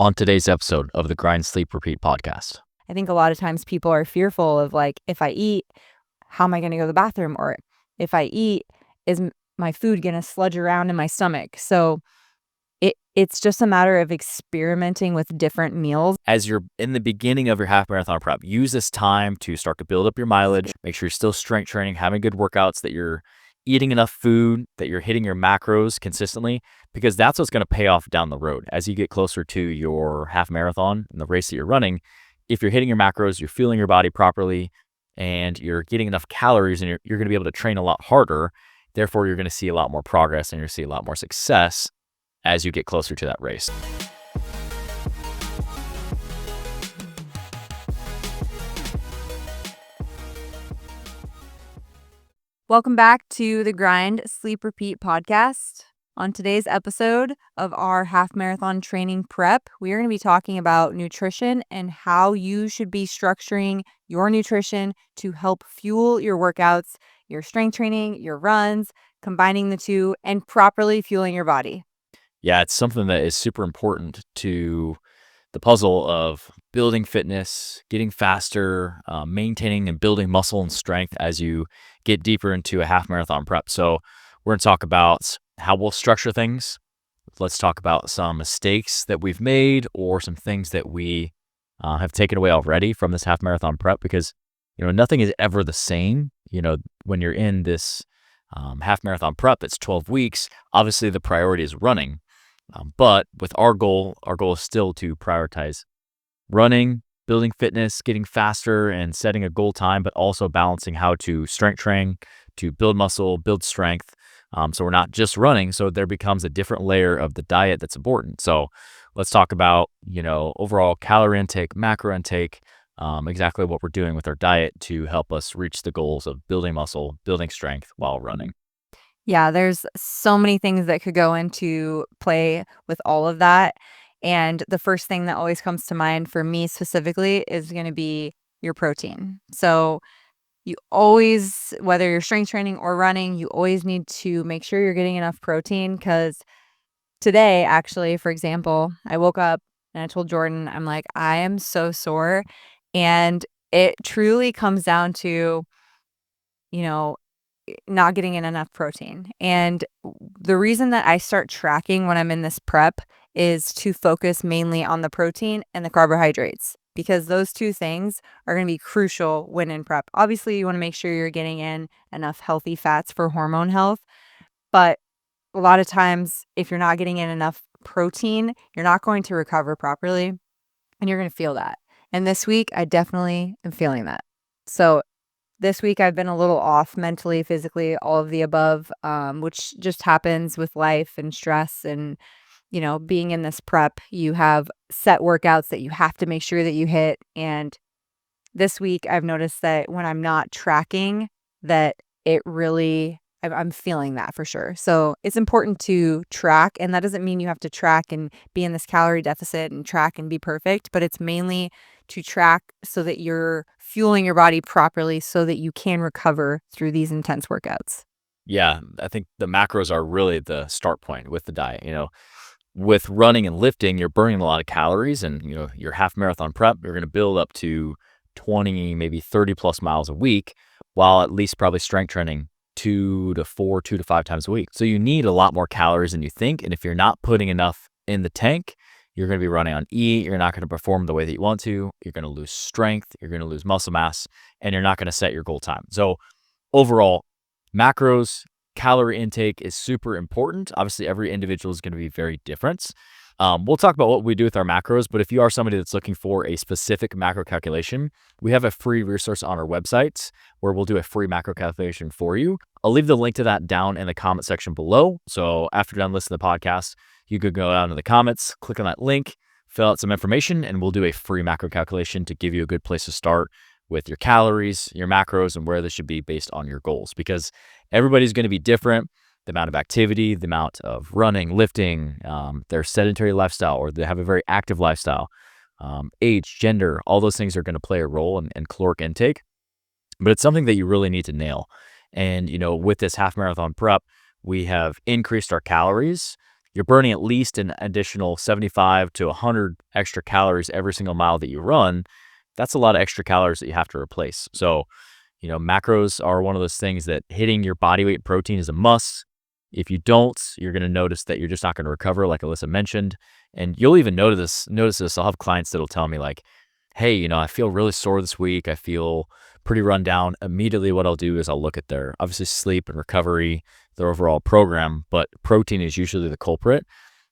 on today's episode of the Grind, Sleep, Repeat podcast. I think a lot of times people are fearful of like, if I eat, how am I going to go to the bathroom? Or if I eat, is my food going to sludge around in my stomach? So it's just a matter of experimenting with different meals. As you're in the beginning of your half marathon prep, use this time to start to build up your mileage. Make sure you're still strength training, having good workouts, that you're eating enough food, that you're hitting your macros consistently, because that's what's going to pay off down the road. As you get closer to your half marathon and the race that you're running, if you're hitting your macros, you're fueling your body properly, and you're getting enough calories, and you're going to be able to train a lot harder. Therefore, you're going to see a lot more progress and you're going to see a lot more success as you get closer to that race. Welcome back to the Grind, Sleep, Repeat podcast. On today's episode of our half marathon training prep, we are going to be talking about nutrition and how you should be structuring your nutrition to help fuel your workouts, your strength training, your runs, combining the two, and properly fueling your body. Yeah, it's something that is super important to the puzzle of building fitness, getting faster, maintaining and building muscle and strength as you get deeper into a half marathon prep. So we're going to talk about how we'll structure things. Let's talk about some mistakes that we've made or some things that we have taken away already from this half marathon prep, because nothing is ever the same. When you're in this half marathon prep, it's 12 weeks. Obviously, the priority is running. But with our goal is still to prioritize running, building fitness, getting faster, and setting a goal time, but also balancing how to strength train, to build muscle, build strength. So we're not just running. So there becomes a different layer of the diet that's important. So let's talk about, overall calorie intake, macro intake, exactly what we're doing with our diet to help us reach the goals of building muscle, building strength while running. Yeah, there's so many things that could go into play with all of that. And the first thing that always comes to mind for me specifically is going to be your protein. So you always, whether you're strength training or running, you always need to make sure you're getting enough protein, because today, actually, for example, I woke up and I told Jordan, I'm like, I am so sore. And it truly comes down to, not getting in enough protein. And the reason that I start tracking when I'm in this prep is to focus mainly on the protein and the carbohydrates, because those two things are going to be crucial when in prep. Obviously, you want to make sure you're getting in enough healthy fats for hormone health. But a lot of times, if you're not getting in enough protein, you're not going to recover properly, and you're going to feel that. And this week, I definitely am feeling that. So this week, I've been a little off mentally, physically, all of the above, which just happens with life and stress. And, being in this prep, you have set workouts that you have to make sure that you hit. And this week, I've noticed that when I'm not tracking, that it really, I'm feeling that for sure. So it's important to track. And that doesn't mean you have to track and be in this calorie deficit and track and be perfect, but it's mainly to track so that you're fueling your body properly so that you can recover through these intense workouts. Yeah, I think the macros are really the start point with the diet. With running and lifting, you're burning a lot of calories, and your half marathon prep, you're going to build up to 20, maybe 30 plus miles a week, while at least probably strength training 2 to 5 times a week. So you need a lot more calories than you think. And if you're not putting enough in the tank, you're going to be running on E. You're not going to perform the way that you want to. You're going to lose strength. You're going to lose muscle mass, and you're not going to set your goal time. So overall, macros, calorie intake is super important. Obviously, every individual is going to be very different. We'll talk about what we do with our macros, but if you are somebody that's looking for a specific macro calculation, we have a free resource on our website where we'll do a free macro calculation for you. I'll leave the link to that down in the comment section below. So after you're done listening to the podcast, you could go down to the comments, click on that link, fill out some information, and we'll do a free macro calculation to give you a good place to start with your calories, your macros, and where they should be based on your goals, because everybody's going to be different. The amount of activity, the amount of running, lifting, their sedentary lifestyle, or they have a very active lifestyle, age, gender, all those things are going to play a role in caloric intake. But it's something that you really need to nail. And, with this half marathon prep, we have increased our calories you're burning at least an additional 75 to 100 extra calories every single mile that you run. That's a lot of extra calories that you have to replace. So, macros are one of those things that hitting your body weight protein is a must. If you don't, you're going to notice that you're just not going to recover, like Alyssa mentioned. And you'll even notice this. I'll have clients that'll tell me like, hey, I feel really sore this week. I feel pretty run down. Immediately what I'll do is I'll look at their obviously sleep and recovery, their overall program, but protein is usually the culprit.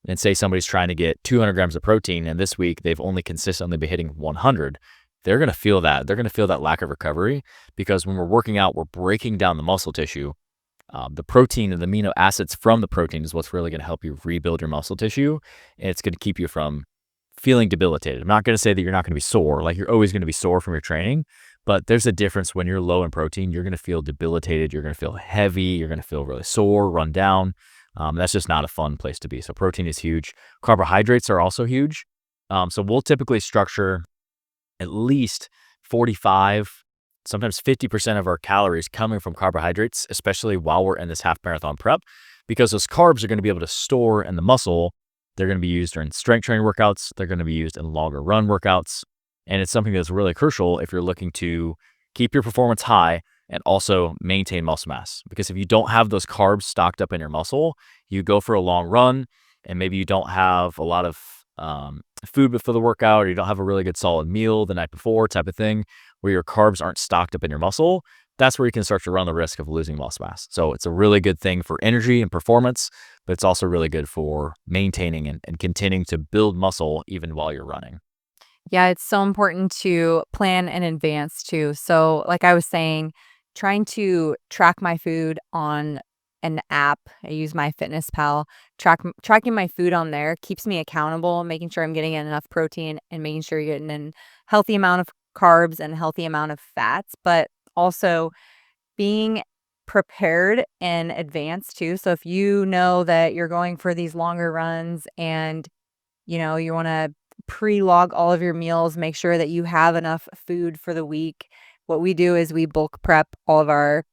And say somebody's trying to get 200 grams of protein and this week they've only consistently been hitting 100. They're going to feel that. They're going to feel that lack of recovery because when we're working out, we're breaking down the muscle tissue. The protein and the amino acids from the protein is what's really going to help you rebuild your muscle tissue. And it's going to keep you from feeling debilitated. I'm not going to say that you're not going to be sore. Like, you're always going to be sore from your training, but there's a difference when you're low in protein. You're going to feel debilitated. You're going to feel heavy. You're going to feel really sore, run down. That's just not a fun place to be. So protein is huge. Carbohydrates are also huge. So we'll typically structure at least 45, sometimes 50% of our calories coming from carbohydrates, especially while we're in this half marathon prep, because those carbs are going to be able to store in the muscle. They're going to be used during strength training workouts. They're going to be used in longer run workouts. And it's something that's really crucial if you're looking to keep your performance high and also maintain muscle mass. Because if you don't have those carbs stocked up in your muscle, you go for a long run and maybe you don't have a lot of food before the workout, or you don't have a really good solid meal the night before type of thing, where your carbs aren't stocked up in your muscle. That's where you can start to run the risk of losing muscle mass. So it's a really good thing for energy and performance, but it's also really good for maintaining and continuing to build muscle even while you're running. Yeah, it's so important to plan in advance too. So, like I was saying, trying to track my food on an app. I use my Fitness Pal. Tracking my food on there keeps me accountable, making sure I'm getting in enough protein and making sure you're getting in healthy amount of carbs and healthy amount of fats, but also being prepared in advance too. So if you know that you're going for these longer runs and you want to pre-log all of your meals, make sure that you have enough food for the week. What we do is we bulk prep all of our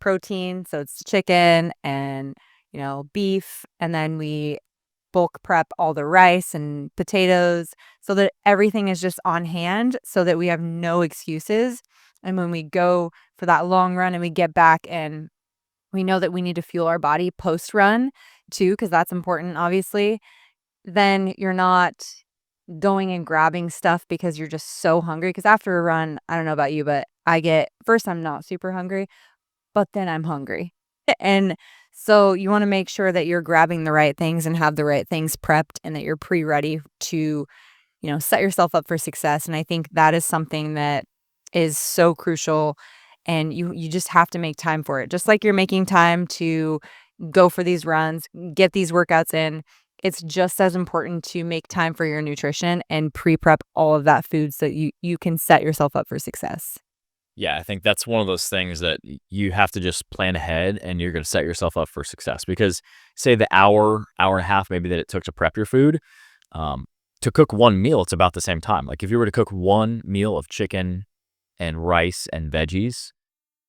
protein. So it's chicken and, beef. And then we bulk prep all the rice and potatoes so that everything is just on hand so that we have no excuses. And when we go for that long run and we get back and we know that we need to fuel our body post run too, because that's important, obviously, then you're not going and grabbing stuff because you're just so hungry. Because after a run, I don't know about you, but first, I'm not super hungry, but then I'm hungry. And so you want to make sure that you're grabbing the right things and have the right things prepped and that you're pre-ready to, set yourself up for success. And I think that is something that is so crucial. And you just have to make time for it. Just like you're making time to go for these runs, get these workouts in. It's just as important to make time for your nutrition and pre-prep all of that food so you can set yourself up for success. Yeah, I think that's one of those things that you have to just plan ahead and you're going to set yourself up for success. Because say the hour and a half maybe that it took to prep your food, to cook one meal, it's about the same time. Like if you were to cook one meal of chicken and rice and veggies,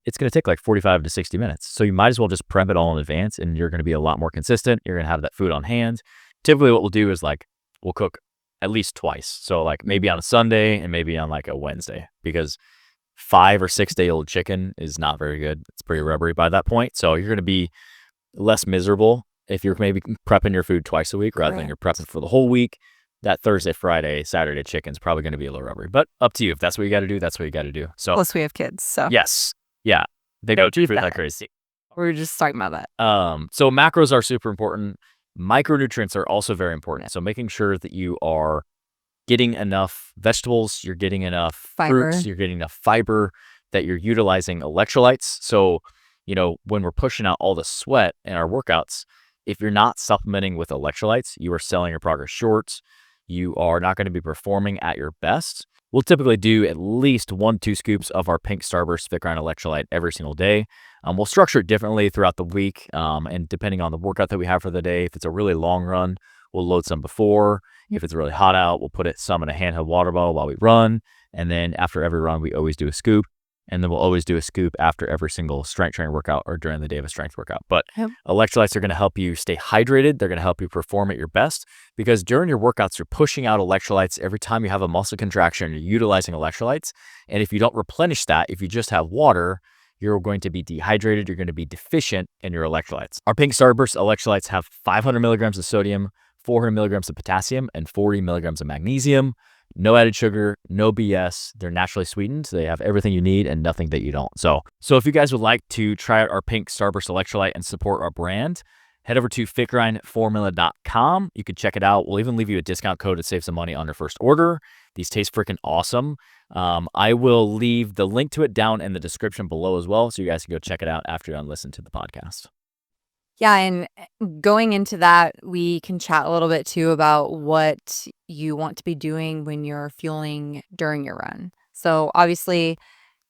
it's going to take like 45 to 60 minutes. So you might as well just prep it all in advance and you're going to be a lot more consistent. You're going to have that food on hand. Typically what we'll do is like, we'll cook at least twice. So like maybe on a Sunday and maybe on like a Wednesday, because 5 or 6 day old chicken is not very good. It's pretty rubbery by that point. So you're going to be less miserable if you're maybe prepping your food twice a week rather than you're prepping for the whole week. That Thursday, Friday, Saturday chicken is probably going to be a little rubbery, but up to you. If that's what you got to do, that's what you got to do. So Plus, we have kids, so yes, yeah, they go do food that. like crazy. We were just talking about that. So macros are super important. Micronutrients are also very important. So making sure that you are getting enough vegetables, you're getting enough Fiber. fruits, you're getting enough fiber, that you're utilizing electrolytes. So, when we're pushing out all the sweat in our workouts, if you're not supplementing with electrolytes, you are selling your progress short. You are not going to be performing at your best. We'll typically do at least 1-2 scoops of our pink Starburst FitGrind electrolyte every single day. We'll structure it differently throughout the week, and depending on the workout that we have for the day. If it's a really long run, we'll load some before. If it's really hot out, we'll put some in a handheld water bottle while we run. And then after every run, we always do a scoop. And then we'll always do a scoop after every single strength training workout or during the day of a strength workout. But Yep. electrolytes are going to help you stay hydrated. They're going to help you perform at your best because during your workouts, you're pushing out electrolytes every time you have a muscle contraction. You're utilizing electrolytes. And if you don't replenish that, if you just have water, you're going to be dehydrated. You're going to be deficient in your electrolytes. Our Pink Starburst electrolytes have 500 milligrams of sodium, 400 milligrams of potassium, and 40 milligrams of magnesium. No added sugar, no BS. They're naturally sweetened. So they have everything you need and nothing that you don't. So if you guys would like to try out our Pink Starburst electrolyte and support our brand, head over to fitgrindformula.com. You can check it out. We'll even leave you a discount code to save some money on your first order. These taste freaking awesome. I will leave the link to it down in the description below as well, so you guys can go check it out after you're done listening to the podcast. Yeah, and going into that, we can chat a little bit too about what you want to be doing when you're fueling during your run. So obviously,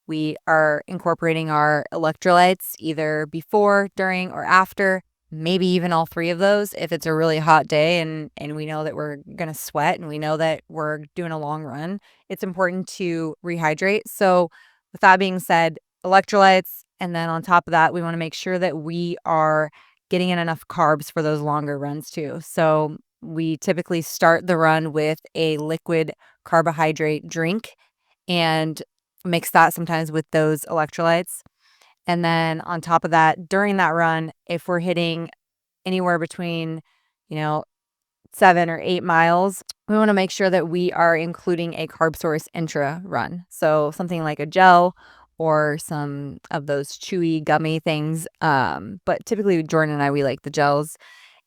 we are incorporating our electrolytes either before, during, or after, maybe even all three of those if it's a really hot day and we know that we're going to sweat and we know that we're doing a long run. It's important to rehydrate. So with that being said, electrolytes, and then on top of that, we want to make sure that we are getting in enough carbs for those longer runs too. So we typically start the run with a liquid carbohydrate drink and mix that sometimes with those electrolytes. And then on top of that, during that run, if we're hitting anywhere between, 7 or 8 miles, we want to make sure that we are including a carb source intra run. So something like a gel or some of those chewy gummy things. But typically Jordan and I, we like the gels,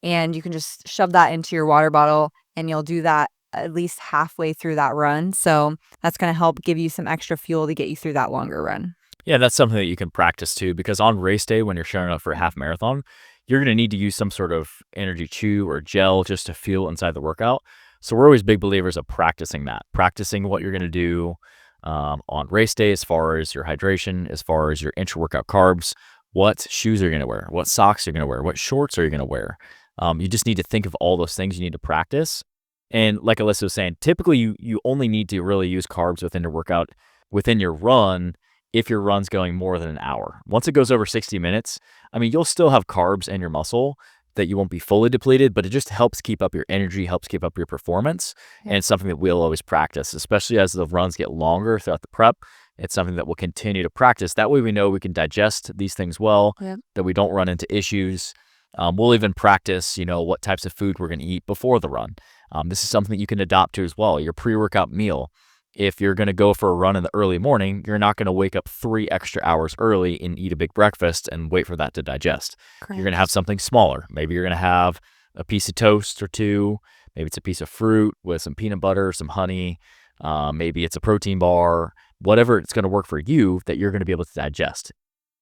and you can just shove that into your water bottle and you'll do that at least halfway through that run. So that's going to help give you some extra fuel to get you through that longer run. Yeah, that's something that you can practice too, because on race day, when you're showing up for a half marathon, you're going to need to use some sort of energy chew or gel just to fuel inside the workout. So we're always big believers of practicing that, practicing what you're going to do on race day as far as your hydration, as far as your intra-workout carbs, what shoes are you going to wear, what socks are you going to wear, what shorts are you going to wear. You just need to think of all those things you need to practice. And like Alyssa was saying, typically you only need to really use carbs within your workout, within your run, if your run's going more than an hour. Once it goes over 60 minutes, I mean, you'll still have carbs in your muscle that you won't be fully depleted, but it just helps keep up your energy, helps keep up your performance. Yeah. And it's something that we'll always practice, especially as the runs get longer throughout the prep. It's something that we'll continue to practice. That way we know we can digest these things well, Yeah. that we don't run into issues. We'll even practice, what types of food we're going to eat before the run. This is something that you can adopt to as well. Your pre-workout meal. If you're going to go for a run in the early morning, you're not going to wake up 3 extra hours early and eat a big breakfast and wait for that to digest. Correct. You're going to have something smaller. Maybe you're going to have a piece of toast or two. Maybe it's a piece of fruit with some peanut butter, some honey. Maybe it's a protein bar, whatever it's going to work for you that you're going to be able to digest.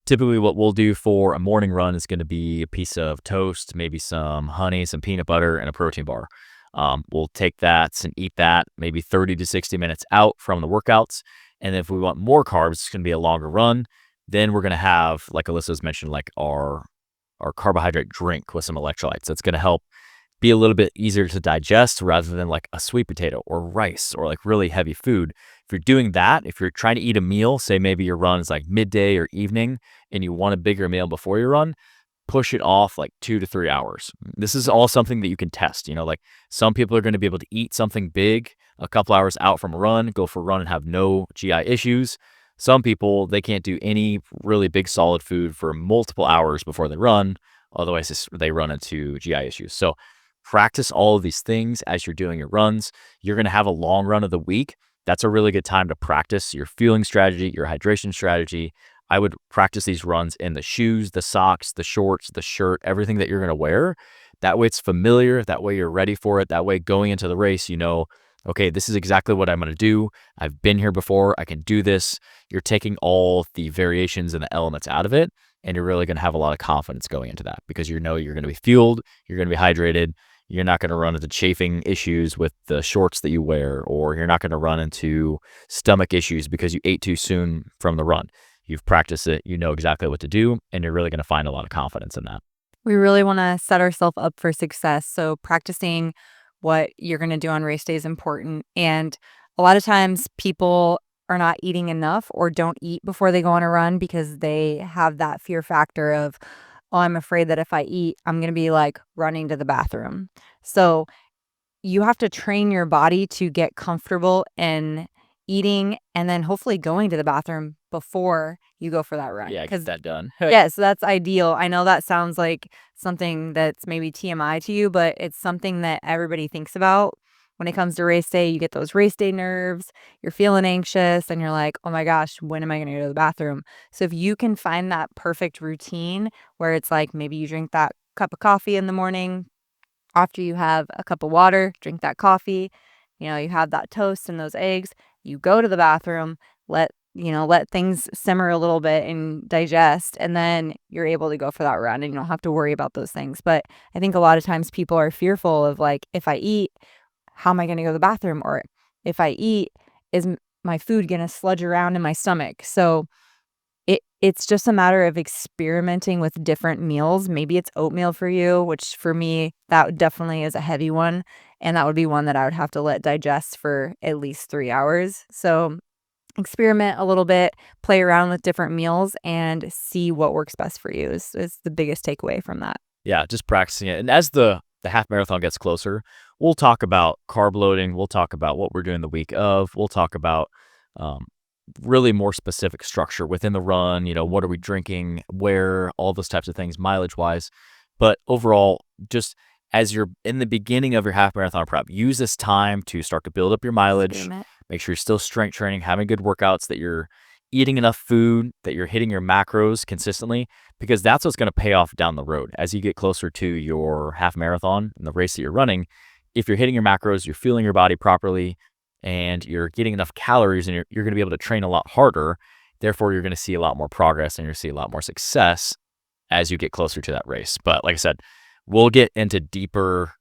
Typically what we'll do for a morning run is going to be a piece of toast, maybe some honey, some peanut butter, and a protein bar. We'll take that and eat that maybe 30 to 60 minutes out from the workouts. And if we want more carbs, it's going to be a longer run. Then we're going to have, like Alyssa's mentioned, like our carbohydrate drink with some electrolytes. That's going to help be a little bit easier to digest rather than like a sweet potato or rice or like really heavy food. If you're doing that, if you're trying to eat a meal, say maybe your run is like midday or evening and you want a bigger meal before your run, push it off like 2 to 3 hours. This is all something that you can test. Like some people are going to be able to eat something big a couple hours out from a run, go for a run and have no GI issues. Some people, they can't do any really big solid food for multiple hours before they run. Otherwise, they run into GI issues. So practice all of these things as you're doing your runs. You're going to have a long run of the week. That's a really good time to practice your fueling strategy, your hydration strategy. I would practice these runs in the shoes, the socks, the shorts, the shirt, everything that you're going to wear. That way it's familiar. That way you're ready for it. That way going into the race, okay, this is exactly what I'm going to do. I've been here before. I can do this. You're taking all the variations and the elements out of it, and you're really going to have a lot of confidence going into that because you're going to be fueled. You're going to be hydrated. You're not going to run into chafing issues with the shorts that you wear, or you're not going to run into stomach issues because you ate too soon from the run. You've practiced it, you know exactly what to do, and you're really going to find a lot of confidence in that. We really want to set ourselves up for success. So practicing what you're going to do on race day is important. And a lot of times people are not eating enough or don't eat before they go on a run because they have that fear factor of, "Oh, I'm afraid that if I eat, I'm gonna be, like, running to the bathroom." So, you have to train your body to get comfortable in eating and then hopefully going to the bathroom before you go for that run. Yeah, get Because that done. yes, that's ideal. I know that sounds like something that's maybe TMI to you, but it's something that everybody thinks about when it comes to race day. You get those race day nerves, you're feeling anxious, and you're like, "Oh my gosh, when am I gonna go to the bathroom?" So if you can find that perfect routine where it's like maybe you drink that cup of coffee in the morning, after you have a cup of water, drink that coffee, you have that toast and those eggs, you go to the bathroom, let things simmer a little bit and digest, and then you're able to go for that run and you don't have to worry about those things. But I think a lot of times people are fearful of like, if I eat, how am I going to go to the bathroom? Or if I eat, my food going to sludge around in my stomach? So it's just a matter of experimenting with different meals. Maybe it's oatmeal for you, which for me, that definitely is a heavy one, and that would be one that I would have to let digest for at least 3 hours. So, experiment a little bit, play around with different meals, and see what works best for you is the biggest takeaway from that. Yeah, just practicing it. And as the half marathon gets closer, we'll talk about carb loading. We'll talk about what we're doing the week of. We'll talk about um, really more specific structure within the run. What are we drinking, where, all those types of things, mileage wise. But overall, just as you're in the beginning of your half marathon prep, use this time to start to build up your mileage. Experiment. Make sure you're still strength training, having good workouts, that you're eating enough food, that you're hitting your macros consistently, because that's what's going to pay off down the road as you get closer to your half marathon and the race that you're running. If you're hitting your macros, you're fueling your body properly, and you're getting enough calories, and you're going to be able to train a lot harder. Therefore, you're going to see a lot more progress and you're going to see a lot more success as you get closer to that race. But like I said, we'll get into deeper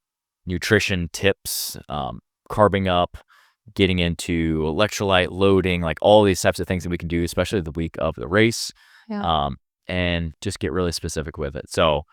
nutrition tips, carbing up, getting into electrolyte loading, like all these types of things that we can do, especially the week of the race, Yeah. um, and just get really specific with it. So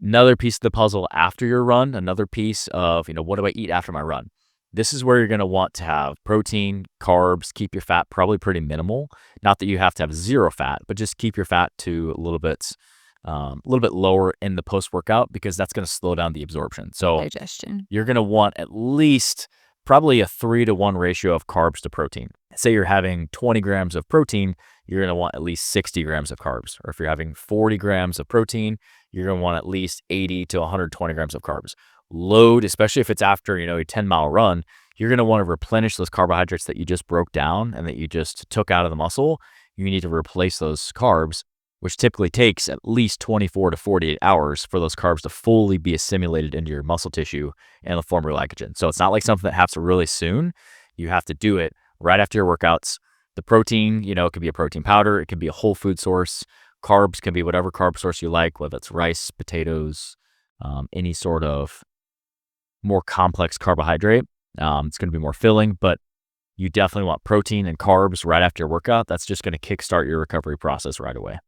another piece of the puzzle after your run, another piece of, what do I eat after my run? This is where you're going to want to have protein, carbs, keep your fat probably pretty minimal. Not that you have to have zero fat, but just keep your fat to a little bit lower in the post workout, because that's going to slow down the absorption. So Digestion. you're going to want at least probably a 3-to-1 ratio of carbs to protein. Say you're having 20 grams of protein, you're going to want at least 60 grams of carbs. Or if you're having 40 grams of protein, you're going to want at least 80 to 120 grams of carbs. Load, especially if it's after, a 10-mile run, you're going to want to replenish those carbohydrates that you just broke down and that you just took out of the muscle. You need to replace those carbs, which typically takes at least 24 to 48 hours for those carbs to fully be assimilated into your muscle tissue and the form of glycogen. So it's not like something that happens really soon. You have to do it right after your workouts. The protein, it could be a protein powder. It could be a whole food source. Carbs can be whatever carb source you like, whether it's rice, potatoes, any sort of more complex carbohydrate. It's going to be more filling, but you definitely want protein and carbs right after your workout. That's just going to kickstart your recovery process right away.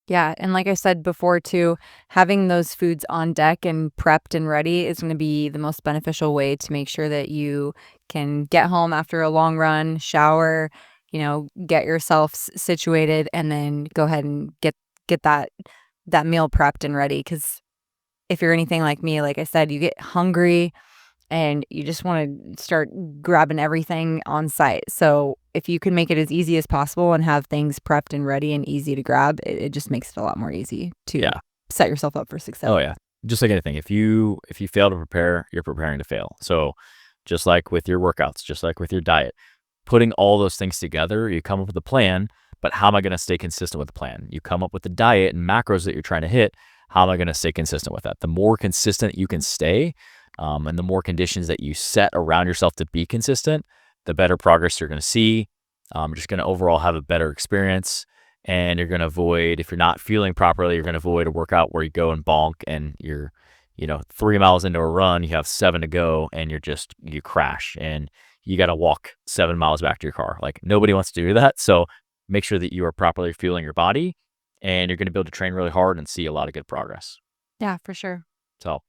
Yeah, and like I said before too, having those foods on deck and prepped and ready is gonna be the most beneficial way to make sure that you can get home after a long run, shower, get yourself situated, and then go ahead and get that meal prepped and ready. Because if you're anything like me, like I said, you get hungry and you just wanna start grabbing everything on site. So, if you can make it as easy as possible and have things prepped and ready and easy to grab, it just makes it a lot more easy to Yeah. set yourself up for success. Oh yeah. Just like anything, if you fail to prepare, you're preparing to fail. So just like with your workouts, just like with your diet, putting all those things together, you come up with a plan, but how am I going to stay consistent with the plan? You come up with the diet and macros that you're trying to hit. How am I going to stay consistent with that? The more consistent you can stay, and the more conditions that you set around yourself to be consistent, the better progress you're going to see. Just going to overall have a better experience. And you're going to avoid, if you're not feeling properly, you're going to avoid a workout where you go and bonk and you're, 3 miles into a run, you have 7 to go and you crash and you got to walk 7 miles back to your car. Like nobody wants to do that. So make sure that you are properly fueling your body, and you're going to be able to train really hard and see a lot of good progress. Yeah, for sure. So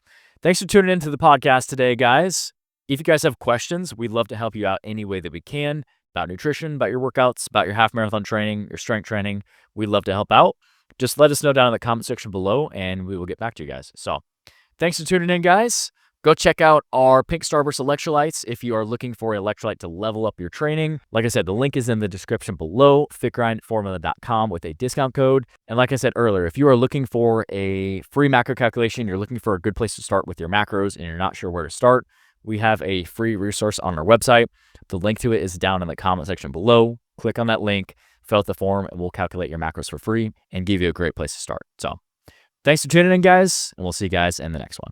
thanks for tuning into the podcast today, guys. If you guys have questions, we'd love to help you out any way that we can. about nutrition, about your workouts, about your half marathon training, your strength training, we'd love to help out. Just let us know down in the comment section below and we will get back to you guys. So thanks for tuning in, guys. Go check out our Pink Starburst electrolytes if you are looking for an electrolyte to level up your training. Like I said, the link is in the description below, fitgrindformula.com with a discount code. And like I said earlier, if you are looking for a free macro calculation, you're looking for a good place to start with your macros and you're not sure where to start, we have a free resource on our website. The link to it is down in the comment section below. Click on that link, fill out the form, and we'll calculate your macros for free and give you a great place to start. So thanks for tuning in, guys, and we'll see you guys in the next one.